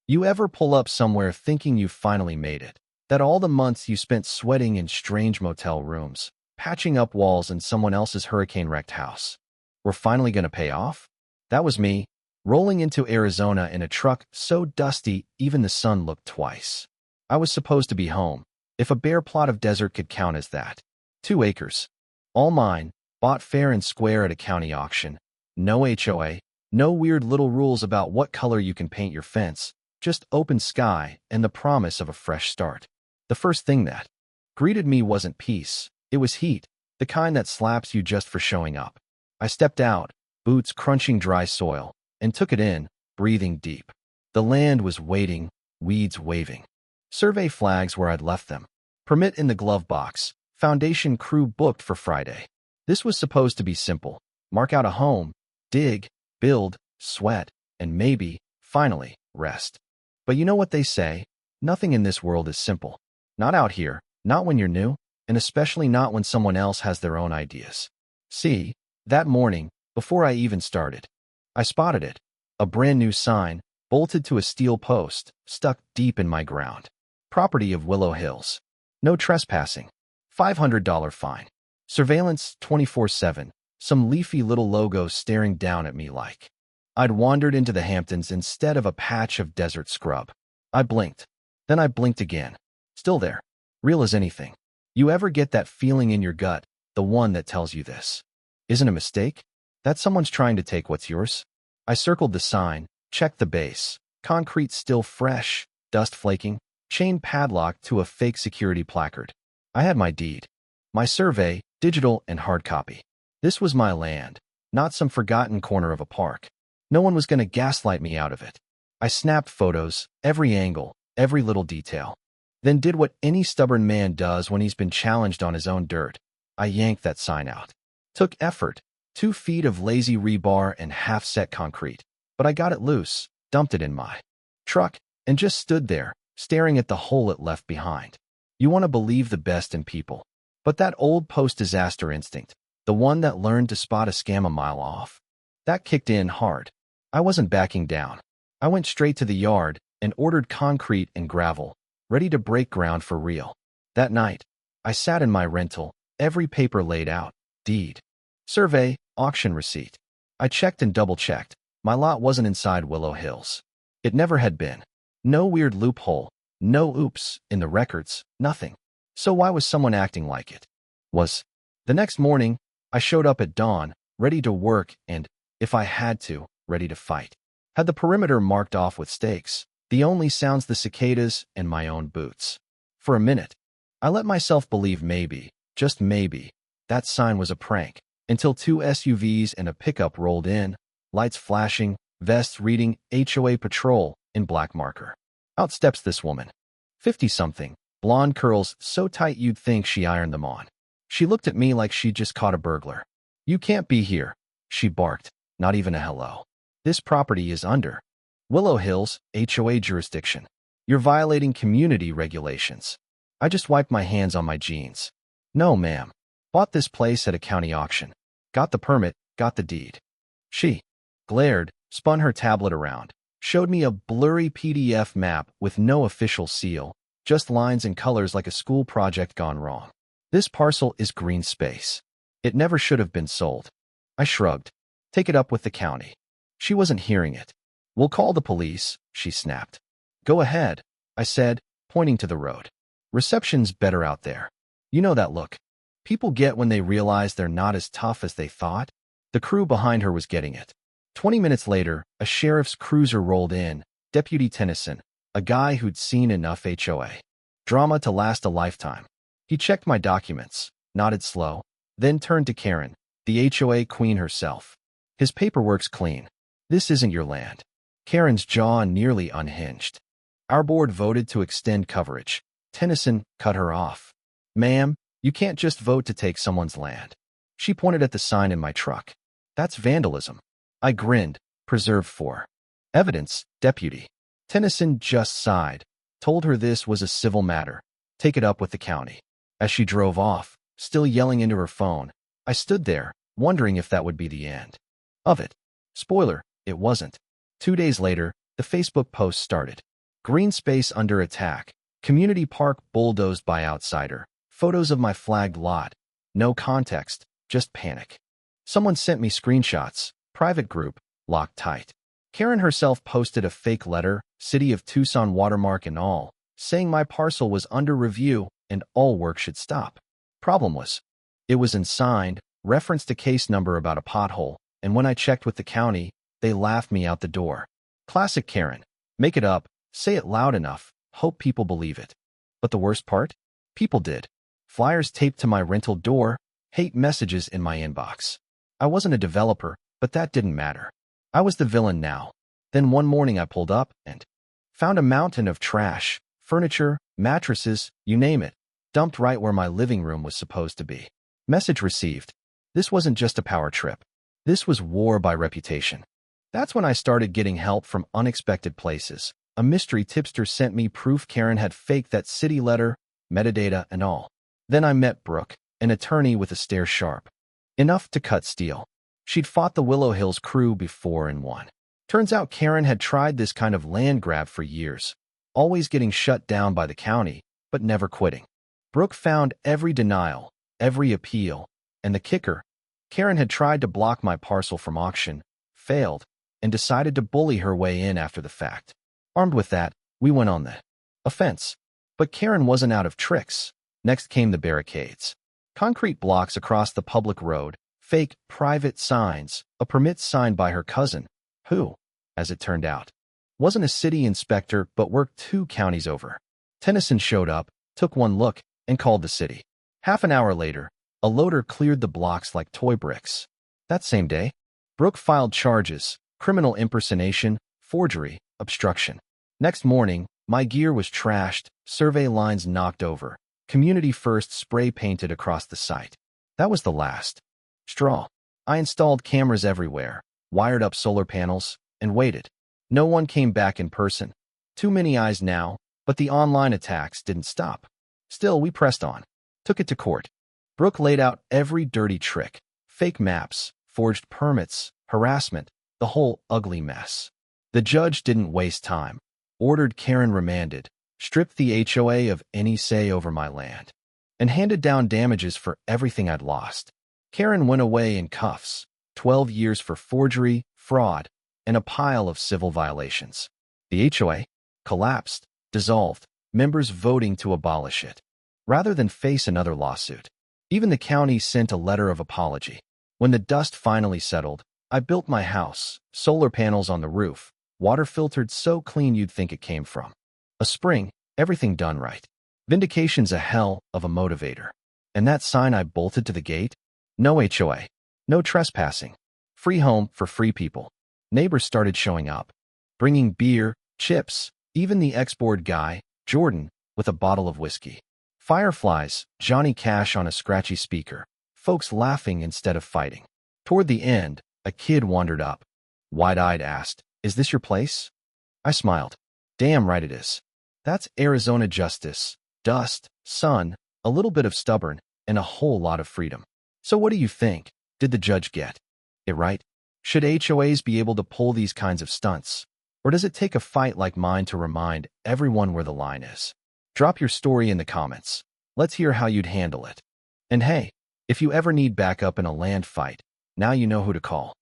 You ever pull up somewhere thinking you finally made it? That all the months you spent sweating in strange motel rooms, patching up walls in someone else's hurricane-wrecked house, were finally going to pay off? That was me, rolling into Arizona in a truck so dusty even the sun looked twice. I was supposed to be home, if a bare plot of desert could count as that. 2 acres. All mine, bought fair and square at a county auction. No HOA, no weird little rules about what color you can paint your fence, just open sky and the promise of a fresh start. The first thing that greeted me wasn't peace, it was heat, the kind that slaps you just for showing up. I stepped out, boots crunching dry soil, and took it in, breathing deep. The land was waiting, weeds waving. Survey flags where I'd left them. Permit in the glove box, foundation crew booked for Friday. This was supposed to be simple. Mark out a home, dig, build, sweat, and maybe, finally, rest. But you know what they say? Nothing in this world is simple. Not out here, not when you're new, and especially not when someone else has their own ideas. See, that morning, before I even started, I spotted it. A brand new sign, bolted to a steel post, stuck deep in my ground. Property of Willow Hills. No trespassing. $500 fine. Surveillance 24/7. Some leafy little logo staring down at me like I'd wandered into the Hamptons instead of a patch of desert scrub. I blinked. Then I blinked again. Still there. Real as anything. You ever get that feeling in your gut, the one that tells you this isn't a mistake? That someone's trying to take what's yours? I circled the sign, checked the base. Concrete still fresh, dust flaking, chain padlocked to a fake security placard. I had my deed. My survey, digital and hard copy. This was my land, not some forgotten corner of a park. No one was going to gaslight me out of it. I snapped photos, every angle, every little detail. Then did what any stubborn man does when he's been challenged on his own dirt. I yanked that sign out. Took effort, 2 feet of lazy rebar and half-set concrete. But I got it loose, dumped it in my truck, and just stood there, staring at the hole it left behind. You want to believe the best in people. But that old post-disaster instinct, the one that learned to spot a scam a mile off, that kicked in hard. I wasn't backing down. I went straight to the yard and ordered concrete and gravel, ready to break ground for real. That night, I sat in my rental, every paper laid out, deed, survey, auction receipt. I checked and double-checked. My lot wasn't inside Willow Hills. It never had been. No weird loophole, no oops in the records, nothing. So why was someone acting like it was? The next morning, I showed up at dawn, ready to work and, if I had to, ready to fight. Had the perimeter marked off with stakes, the only sounds the cicadas and my own boots. For a minute, I let myself believe maybe, just maybe, that sign was a prank, until 2 SUVs and a pickup rolled in, lights flashing, vests reading HOA patrol in black marker. Out steps this woman. 50-something, blonde curls so tight you'd think she ironed them on. She looked at me like she'd just caught a burglar. "You can't be here," she barked, not even a hello. "This property is under Willow Hills HOA jurisdiction. You're violating community regulations." I just wiped my hands on my jeans. "No, ma'am. Bought this place at a county auction. Got the permit, got the deed." She glared, spun her tablet around, showed me a blurry PDF map with no official seal, just lines and colors like a school project gone wrong. "This parcel is green space. It never should have been sold." I shrugged. "Take it up with the county." She wasn't hearing it. "We'll call the police," she snapped. "Go ahead," I said, pointing to the road. "Reception's better out there. You know that look people get when they realize they're not as tough as they thought?" The crew behind her was getting it. 20 minutes later, a sheriff's cruiser rolled in, Deputy Tennyson, a guy who'd seen enough HOA drama to last a lifetime. He checked my documents, nodded slow, then turned to Karen, the HOA queen herself. "His paperwork's clean. This isn't your land." Karen's jaw nearly unhinged. "Our board voted to extend coverage." Tennyson cut her off. "Ma'am, you can't just vote to take someone's land." She pointed at the sign in my truck. "That's vandalism." I grinned. "Preserve for evidence, deputy." Tennyson just sighed, told her this was a civil matter. Take it up with the county. As she drove off, still yelling into her phone, I stood there, wondering if that would be the end of it. Spoiler, it wasn't. 2 days later, the Facebook post started. Green space under attack. Community park bulldozed by outsider. Photos of my flagged lot. No context, just panic. Someone sent me screenshots. Private group, locked tight. Karen herself posted a fake letter, City of Tucson watermark and all, saying my parcel was under review and all work should stop. Problem was, it was unsigned, referenced a case number about a pothole, and when I checked with the county, they laughed me out the door. Classic Karen. Make it up, say it loud enough, hope people believe it. But the worst part? People did. Flyers taped to my rental door, hate messages in my inbox. I wasn't a developer, but that didn't matter. I was the villain now. Then one morning I pulled up and found a mountain of trash, furniture, mattresses, you name it, dumped right where my living room was supposed to be. Message received. This wasn't just a power trip. This was war by reputation. That's when I started getting help from unexpected places. A mystery tipster sent me proof Karen had faked that city letter, metadata, and all. Then I met Brooke, an attorney with a stare sharp enough to cut steel. She'd fought the Willow Hills crew before and won. Turns out Karen had tried this kind of land grab for years, always getting shut down by the county, but never quitting. Brooke found every denial, every appeal, and the kicker, Karen had tried to block my parcel from auction, failed, and decided to bully her way in after the fact. Armed with that, we went on the offense. But Karen wasn't out of tricks. Next came the barricades. Concrete blocks across the public road, fake private signs, a permit signed by her cousin, who, as it turned out, wasn't a city inspector but worked 2 counties over. Tennyson showed up, took one look, and called the city. Half an hour later, a loader cleared the blocks like toy bricks. That same day, Brooke filed charges, criminal impersonation, forgery, obstruction. Next morning, my gear was trashed, survey lines knocked over, community first spray painted across the site. That was the last straw. I installed cameras everywhere, wired up solar panels, and waited. No one came back in person. Too many eyes now, but the online attacks didn't stop. Still, we pressed on. Took it to court. Brooke laid out every dirty trick. Fake maps, forged permits, harassment, the whole ugly mess. The judge didn't waste time. Ordered Karen remanded, stripped the HOA of any say over my land, and handed down damages for everything I'd lost. Karen went away in cuffs, 12 years for forgery, fraud, and a pile of civil violations. The HOA collapsed, dissolved, members voting to abolish it, rather than face another lawsuit. Even the county sent a letter of apology. When the dust finally settled, I built my house, solar panels on the roof, water filtered so clean you'd think it came from a spring, everything done right. Vindication's a hell of a motivator. And that sign I bolted to the gate? No HOA. No trespassing. Free home for free people. Neighbors started showing up, bringing beer, chips, even the X-board guy, Jordan, with a bottle of whiskey. Fireflies, Johnny Cash on a scratchy speaker, folks laughing instead of fighting. Toward the end, a kid wandered up. Wide-eyed asked, "Is this your place?" I smiled. Damn right it is. That's Arizona justice. Dust, sun, a little bit of stubborn, and a whole lot of freedom. So what do you think? Did the judge get it right? Should HOAs be able to pull these kinds of stunts? Or does it take a fight like mine to remind everyone where the line is? Drop your story in the comments. Let's hear how you'd handle it. And hey, if you ever need backup in a land fight, now you know who to call.